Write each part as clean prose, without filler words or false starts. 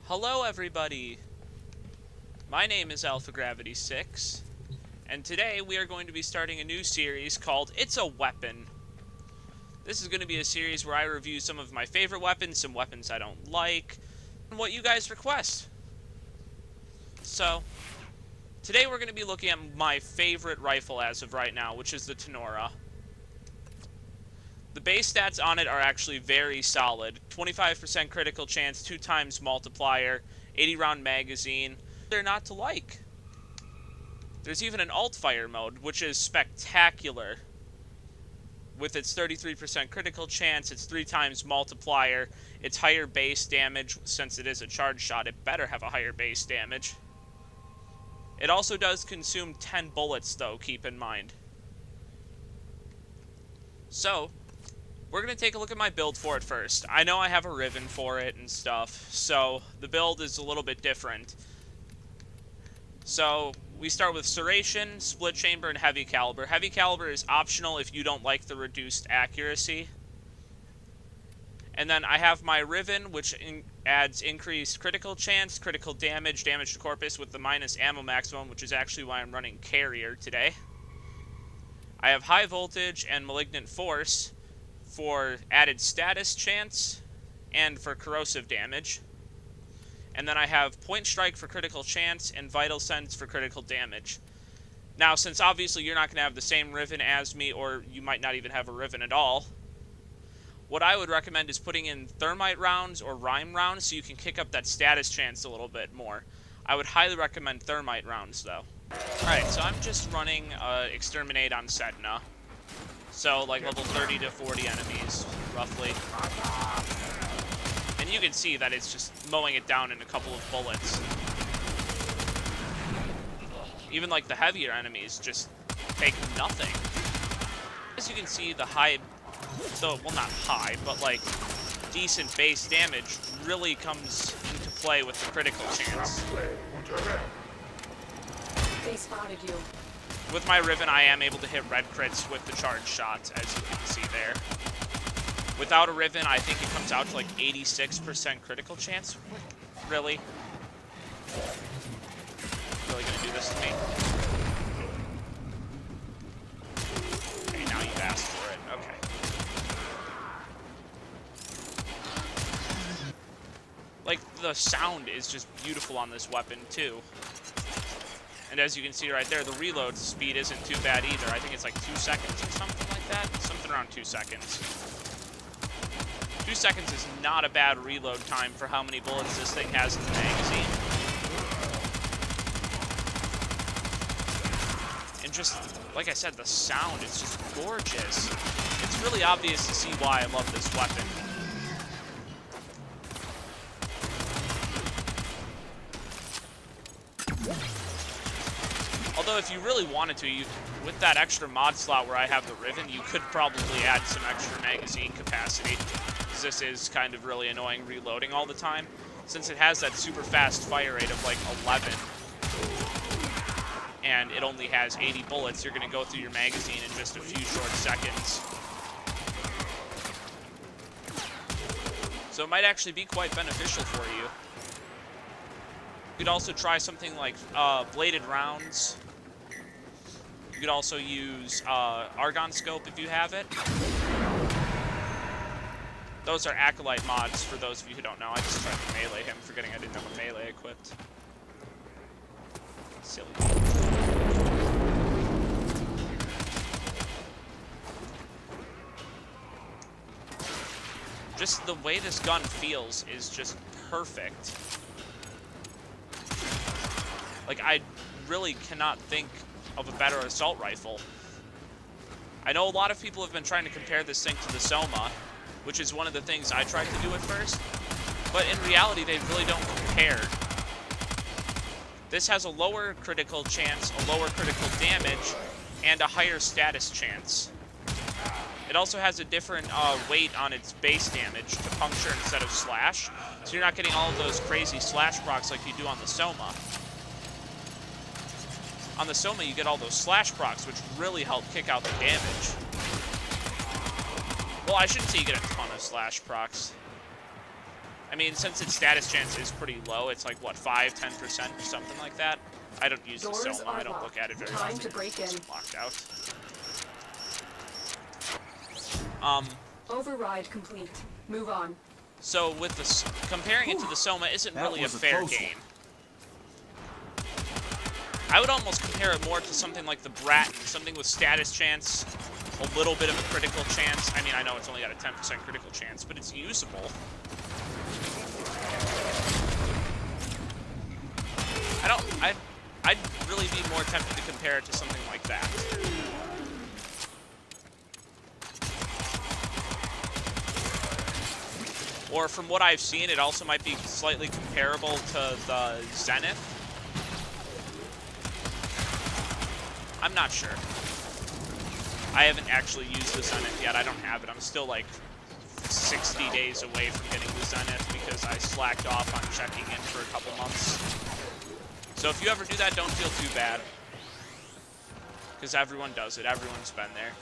Hello everybody! My name is Alpha Gravity 6, and today we are going to be starting a new series called It's a Weapon. This is going to be a series where I review some of my favorite weapons, some weapons I don't like, and what you guys request. So, today we're going to be looking at my favorite rifle as of right now, which is the Tenora. The base stats on it are actually very solid. 25% critical chance, 2 times multiplier, 80 round magazine. They're not to like. There's even an alt fire mode, which is spectacular. With its 33% critical chance, its 3 times multiplier, its higher base damage, since it is a charge shot, it better have a higher base damage. It also does consume 10 bullets though, keep in mind. So, we're going to take a look at my build for it first. I know I have a Riven for it and stuff, so the build is a little bit different. So, we start with Serration, Split Chamber, and Heavy Caliber. Heavy Caliber is optional if you don't like the reduced accuracy. And then I have my Riven, which adds increased critical chance, critical damage, damage to corpus with the minus ammo maximum, which is actually why I'm running Carrier today. I have High Voltage and Malignant Force for added status chance and for corrosive damage. And then I have Point Strike for critical chance and Vital Sense for critical damage. Now, since obviously you're not going to have the same Riven as me, or you might not even have a Riven at all, what I would recommend is putting in Thermite rounds or Rhyme rounds so you can kick up that status chance a little bit more. I would highly recommend Thermite rounds, though. Alright, so I'm just running Exterminate on Sedna. So, like, level 30 to 40 enemies, roughly. And you can see that it's just mowing it down in a couple of bullets. Even, like, the heavier enemies just take nothing. As you can see, the high... So, well, not high, but, like, decent base damage really comes into play with the critical chance. They spotted you. With my Riven, I am able to hit red crits with the charge shots, as you can see there. Without a Riven, I think it comes out to like 86% critical chance. Really? Really gonna do this to me? Okay, now you've asked for it. Okay. Like, the sound is just beautiful on this weapon, too. And as you can see right there, the reload speed isn't too bad either. I think it's like 2 seconds or something like that. Something around 2 seconds. 2 seconds is not a bad reload time for how many bullets this thing has in the magazine. And just, like I said, the sound is just gorgeous. It's really obvious to see why I love this weapon. Although if you really wanted to, with that extra mod slot where I have the Riven, you could probably add some extra magazine capacity. Because this is kind of really annoying reloading all the time. Since it has that super fast fire rate of like 11, and it only has 80 bullets, you're going to go through your magazine in just a few short seconds. So it might actually be quite beneficial for you. You could also try something like bladed rounds. You could also use Argon Scope if you have it. Those are Acolyte mods for those of you who don't know. I just tried to melee him, forgetting I didn't have a melee equipped. Silly. Just the way this gun feels is just perfect. Like, I really cannot think of a better assault rifle. I know a lot of people have been trying to compare this thing to the Soma, which is one of the things I tried to do at first, but in reality, they really don't compare. This has a lower critical chance, a lower critical damage, and a higher status chance. It also has a different weight on its base damage to puncture instead of slash, so you're not getting all of those crazy slash procs like you do on the Soma. On the Soma, you get all those slash procs, which really help kick out the damage. Well, I shouldn't say you get a ton of slash procs. I mean, since its status chance is pretty low, it's like, what, 5, 10%, something like that? I don't use the Soma. I don't look at it very often. To break in. It's locked out. Override complete. Move on. So with the comparing it to the Soma isn't really a fair game. I would almost compare it more to something like the Bratton, something with status chance, a little bit of a critical chance. I mean, I know it's only got a 10% critical chance, but it's usable. I'd really be more tempted to compare it to something like that. Or from what I've seen, it also might be slightly comparable to the Zenith. I'm not sure. I haven't actually used the Zenith yet. I don't have it. I'm still like 60 days away from getting the Zenith because I slacked off on checking in for a couple months. So if you ever do that, don't feel too bad. Because everyone does it. Everyone's been there.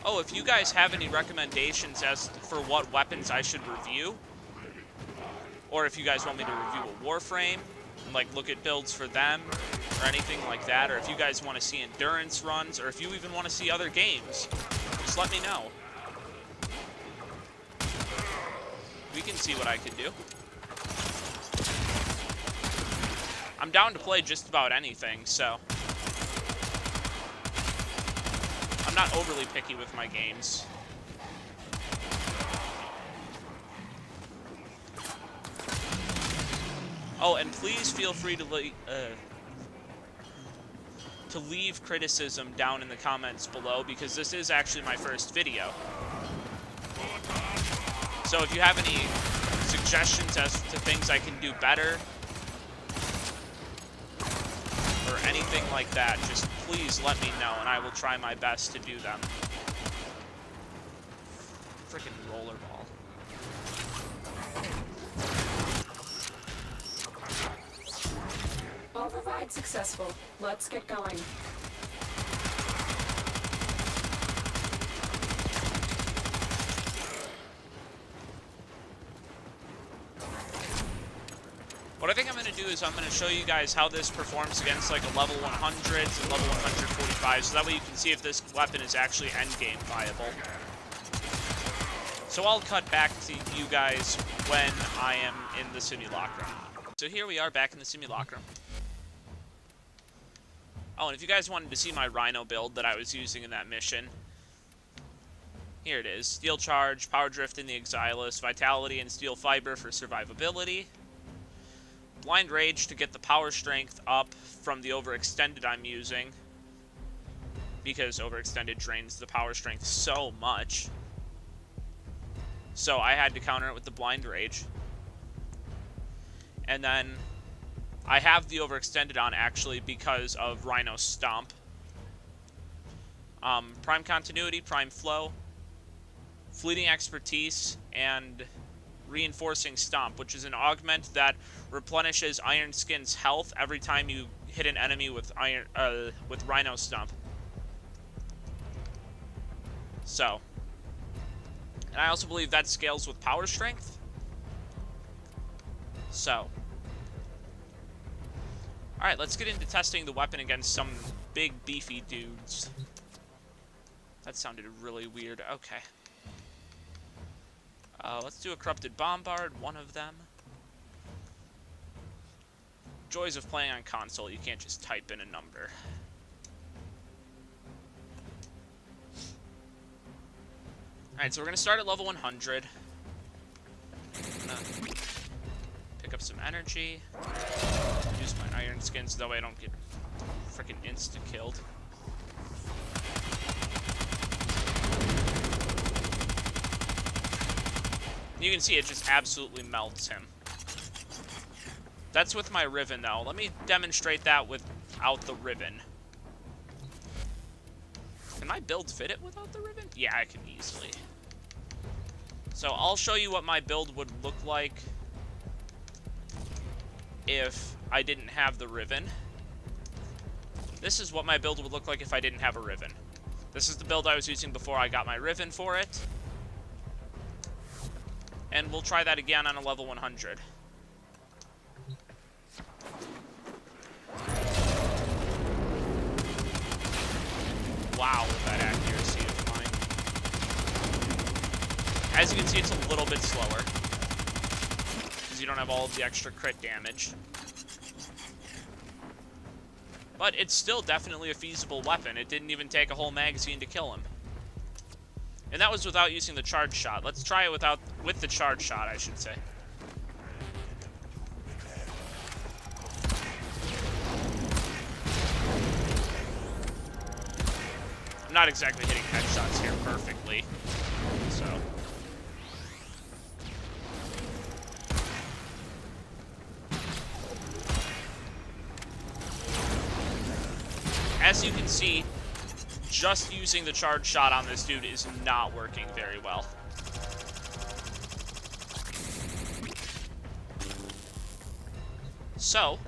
Oh, if you guys have any recommendations as for what weapons I should review, or if you guys want me to review a Warframe, and like look at builds for them, or anything like that, or if you guys want to see endurance runs, or if you even want to see other games, just let me know. We can see what I can do. I'm down to play just about anything, so I'm not overly picky with my games. Oh, and please feel free to leave criticism down in the comments below, because this is actually my first video. So if you have any suggestions as to things I can do better, or anything like that, just please let me know, and I will try my best to do them. Frickin' rollerball. Override successful. Let's get going. What I think I'm going to do is I'm going to show you guys how this performs against like a level 100 and level 145, so that way you can see if this weapon is actually endgame viable. So I'll cut back to you guys when I am in the simulacrum. So here we are back in the simulacrum. Oh, and if you guys wanted to see my Rhino build that I was using in that mission, here it is. Steel Charge, Power Drift in the Exilus, Vitality and Steel Fiber for survivability. Blind Rage to get the power strength up from the overextended I'm using, because overextended drains the power strength so much. So I had to counter it with the Blind Rage. And then I have the overextended on actually because of Rhino Stomp. Prime Continuity, Prime Flow, Fleeting Expertise, and Reinforcing Stomp, which is an augment that replenishes Iron Skin's health every time you hit an enemy with Rhino Stomp. So, and I also believe that scales with power strength. So, alright, let's get into testing the weapon against some big beefy dudes. That sounded really weird. Okay. Let's do a Corrupted Bombard, one of them. Joys of playing on console, you can't just type in a number. Alright, so we're going to start at level 100. Pick up some energy. Use my Iron Skin so that way I don't get freaking insta-killed. You can see it just absolutely melts him. That's with my Riven, though. Let me demonstrate that without the Riven. Can my build fit it without the Riven? Yeah, I can easily. So I'll show you what my build would look like if I didn't have the Riven. This is what my build would look like if I didn't have a Riven. This is the build I was using before I got my Riven for it. And we'll try that again on a level 100. Wow, that accuracy of mine. As you can see, it's a little bit slower, because you don't have all of the extra crit damage. But it's still definitely a feasible weapon. It didn't even take a whole magazine to kill him. And that was without using the charge shot. Let's try it with the charge shot, I should say. I'm not exactly hitting headshots here perfectly, so. As you can see, just using the charge shot on this dude is not working very well. So,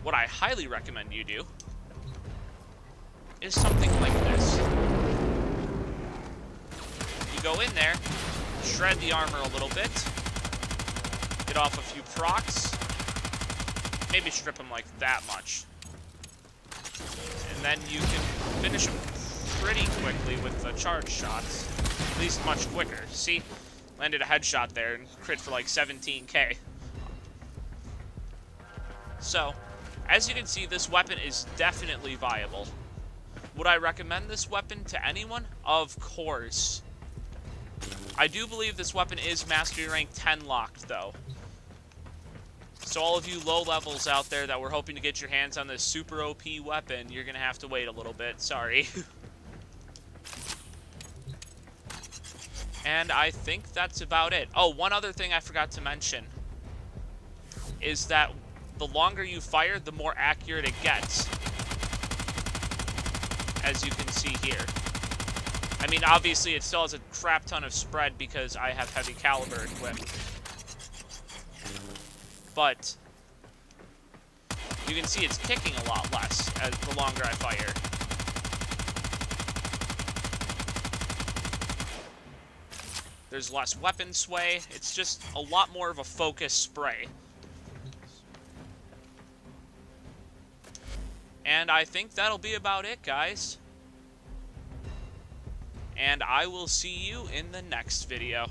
what I highly recommend you do is something like this. You go in there, shred the armor a little bit, get off a few procs, maybe strip him like that much. And then you can finish him pretty quickly with the charge shots. At least much quicker. See? Landed a headshot there and crit for like 17k. So, as you can see, this weapon is definitely viable. Would I recommend this weapon to anyone? Of course. I do believe this weapon is Mastery Rank 10 locked, though. So all of you low levels out there that were hoping to get your hands on this super OP weapon, you're going to have to wait a little bit. Sorry. And I think that's about it. Oh, one other thing I forgot to mention is that the longer you fire, the more accurate it gets. As you can see here. I mean, obviously, it still has a crap ton of spread because I have heavy caliber equipped. But you can see it's kicking a lot less as the longer I fire. There's less weapon sway. It's just a lot more of a focused spray. And I think that'll be about it, guys. And I will see you in the next video.